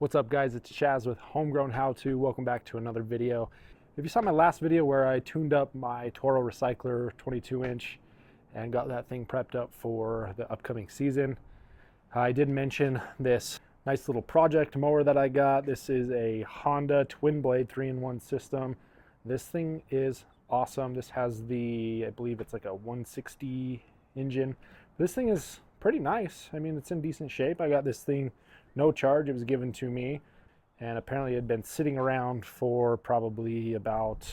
What's up guys, it's Chaz with Homegrown How To. Welcome back to another video. If you saw my last video where I tuned up my Toro Recycler 22-inch and got that thing prepped up for the upcoming season, I did mention this nice little project mower that I got. This is a Honda twin blade 3-in-1 system. This thing is awesome. This has the, I believe it's like a 160 engine. This thing is pretty nice. I mean, it's in decent shape. I got this thing no charge. It was given to me, and apparently it had been sitting around for probably about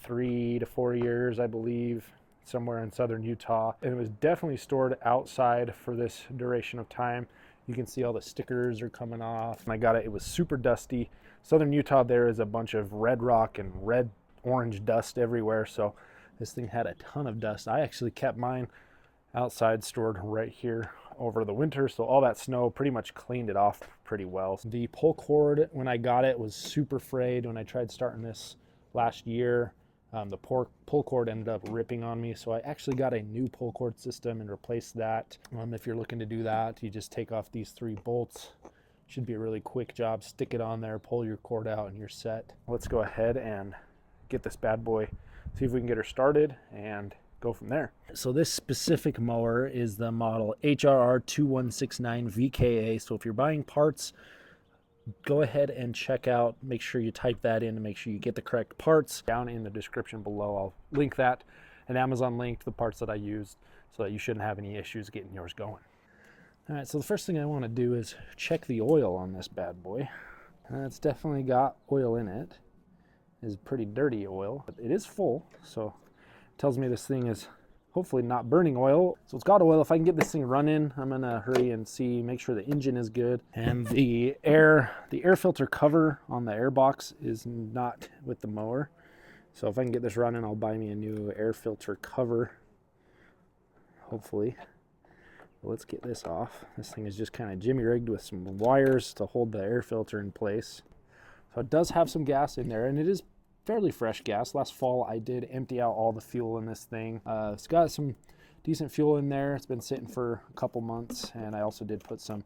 3 to 4 years, I believe, somewhere in southern Utah, and it was definitely stored outside for this duration of time. You can see all the stickers are coming off. When I got it, it was super dusty. Southern Utah, there is a bunch of red rock and red orange dust everywhere, so this thing had a ton of dust. I actually kept mine outside, stored right here over the winter, so all that snow pretty much cleaned it off pretty well. The pull cord, when I got it, was super frayed. When I tried starting this last year, the pull cord ended up ripping on me, so I actually got a new pull cord system and replaced that. If you're looking to do that, you just take off these 3 bolts. Should be a really quick job. Stick it on there, pull your cord out, and you're set. Let's go ahead and get this bad boy, see if we can get her started and go from there. So this specific mower is the model HRR2169 VKA. So if you're buying parts, go ahead and check out, make sure you type that in to make sure you get the correct parts. Down in the description below, I'll link that, and Amazon linked the parts that I used, so that you shouldn't have any issues getting yours going. All right, so the first thing I want to do is check the oil on this bad boy. It's definitely got oil in it. It's pretty dirty oil, but it is full, so tells me this thing is hopefully not burning oil. So it's got oil. If I can get this thing running, I'm gonna hurry and make sure the engine is good. And the air filter cover on the air box is not with the mower. So if I can get this running, I'll buy me a new air filter cover, hopefully. But let's get this off. This thing is just kind of jimmy rigged with some wires to hold the air filter in place. So it does have some gas in there, and it is fairly fresh gas. Last fall I did empty out all the fuel in this thing. It's got some decent fuel in there. It's been sitting for a couple months, and I also did put some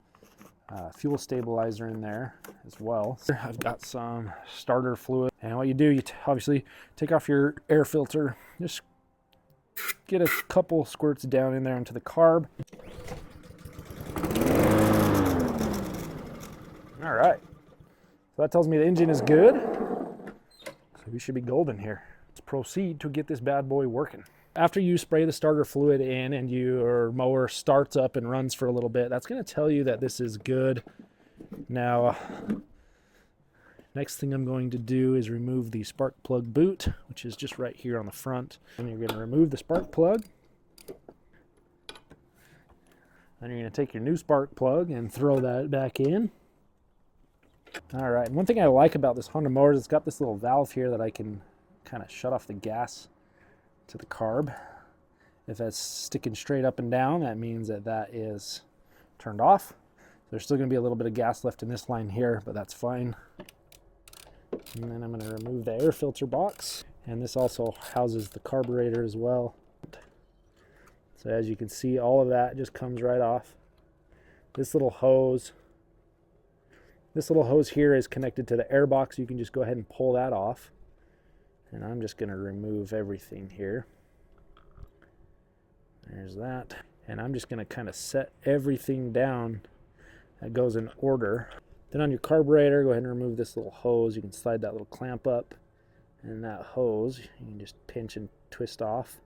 fuel stabilizer in there as well. I've got some starter fluid, and what you do, you obviously take off your air filter, just get a couple squirts down in there into the carb. All right, so that tells me the engine is good. So we should be golden here. Let's proceed to get this bad boy working. After you spray the starter fluid in and your mower starts up and runs for a little bit, that's going to tell you that this is good. Now, next thing I'm going to do is remove the spark plug boot, which is just right here on the front. And you're going to remove the spark plug. Then you're going to take your new spark plug and throw that back in. All right, and one thing I like about this Honda mower is it's got this little valve here that I can kind of shut off the gas to the carb. If that's sticking straight up and down, that means that that is turned off. There's still going to be a little bit of gas left in this line here, but that's fine. And then I'm going to remove the air filter box, and this also houses the carburetor as well. So as you can see, all of that just comes right off. This little hose here is connected to the air box. You can just go ahead and pull that off. And I'm just going to remove everything here. There's that. And I'm just going to kind of set everything down that goes in order. Then on your carburetor, go ahead and remove this little hose. You can slide that little clamp up, and that hose you can just pinch and twist off.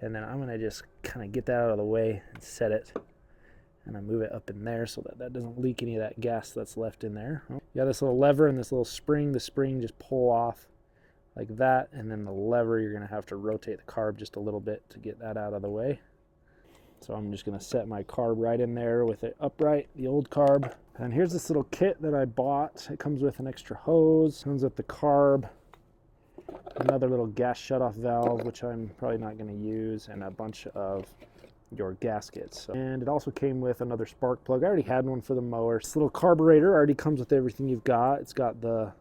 And then I'm going to just kind of get that out of the way and set it. And I move it up in there so that that doesn't leak any of that gas that's left in there. You got this little lever and this little spring. The spring just pull off like that, and then the lever, you're going to have to rotate the carb just a little bit to get that out of the way. So I'm just going to set my carb right in there with it upright, the old carb. And here's this little kit that I bought. It comes with an extra hose, comes with the carb, another little gas shutoff valve, which I'm probably not going to use, and a bunch of your gaskets. And it also came with another spark plug. I already had one for the mower. This little carburetor already comes with everything you've got. It's got the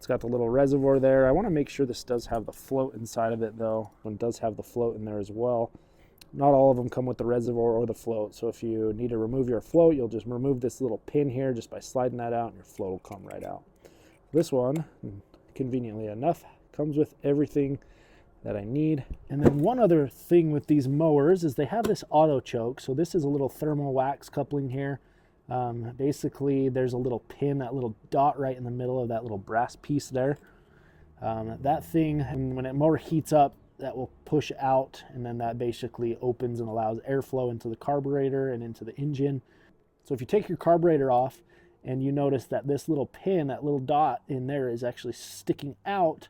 little reservoir there. I want to make sure this does have the float inside of it though. It does have the float in there as well. not all of them come with the reservoir or the float. So if you need to remove your float, you'll just remove this little pin here just by sliding that out, and your float will come right out. This one, conveniently enough, comes with everything that I need. And then one other thing with these mowers is they have this auto choke. So this is a little thermal wax coupling here. Basically, there's a little pin, that little dot right in the middle of that little brass piece there. That thing, and when the mower heats up, that will push out, and then that basically opens and allows airflow into the carburetor and into the engine. So if you take your carburetor off and you notice that this little pin, that little dot in there is actually sticking out,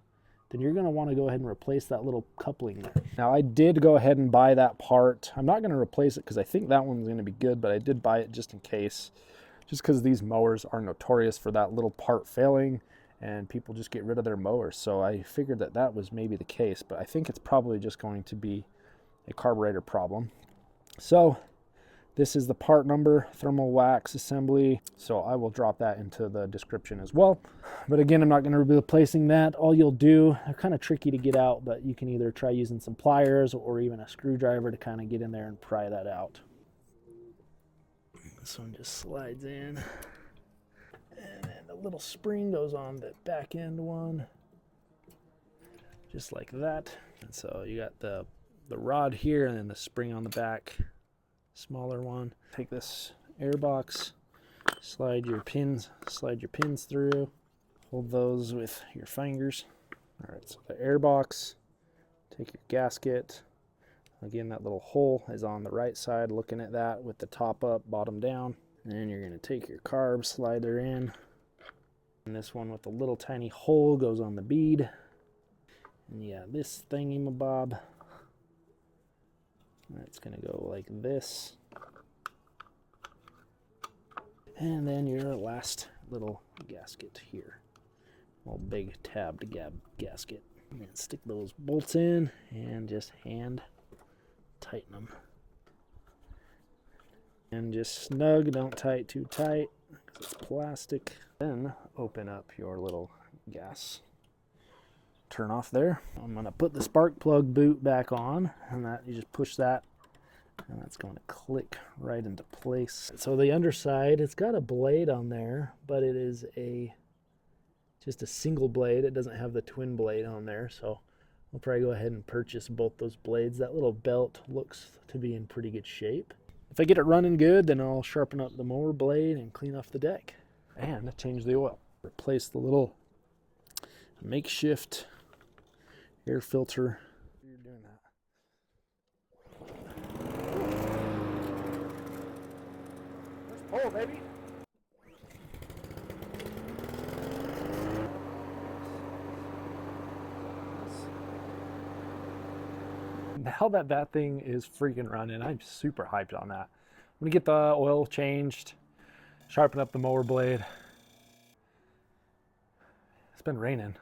then you're going to want to go ahead and replace that little coupling there. Now, I did go ahead and buy that part. I'm not going to replace it because I think that one's going to be good, but I did buy it just in case, just because these mowers are notorious for that little part failing and people just get rid of their mowers. So I figured that that was maybe the case, but I think it's probably just going to be a carburetor problem. So this is the part number, thermal wax assembly. So I will drop that into the description as well. But again, I'm not going to be replacing that. All you'll do, they're kind of tricky to get out, but you can either try using some pliers or even a screwdriver to kind of get in there and pry that out. This one just slides in. And then the little spring goes on the back end one. Just like that. And so you got the rod here and then the spring on the back. Smaller one. Take this air box, slide your pins through, hold those with your fingers. All right, so the air box, take your gasket. Again, that little hole is on the right side, looking at that with the top up, bottom down. And then you're going to take your carb slider in. And this one with the little tiny hole goes on the bead. And yeah, this thingy-mabob, that's going to go like this. And then your last little gasket here. Little big tabbed gasket. And stick those bolts in and just hand tighten them. And just snug, don't tight too tight because it's plastic. Then open up your little gas turn off there. I'm going to put the spark plug boot back on, and that you just push that and that's going to click right into place. So the underside, it's got a blade on there, but it is just a single blade. It doesn't have the twin blade on there, so I'll probably go ahead and purchase both those blades. That little belt looks to be in pretty good shape. If I get it running good, then I'll sharpen up the mower blade and clean off the deck and change the oil. Replace the little makeshift air filter. You're doing that. Let's pull, baby. Now that thing is freaking running, I'm super hyped on that. I'm gonna get the oil changed, sharpen up the mower blade. It's been raining,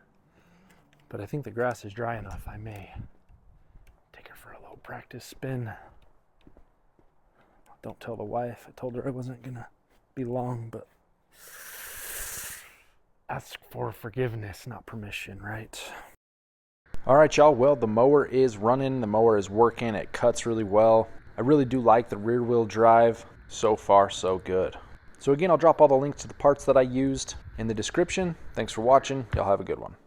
but I think the grass is dry enough. I may take her for a little practice spin. Don't tell the wife. I told her I wasn't gonna be long, but ask for forgiveness, not permission, right? All right, y'all. Well, the mower is running. The mower is working. It cuts really well. I really do like the rear wheel drive. So far, so good. So again, I'll drop all the links to the parts that I used in the description. Thanks for watching. Y'all have a good one.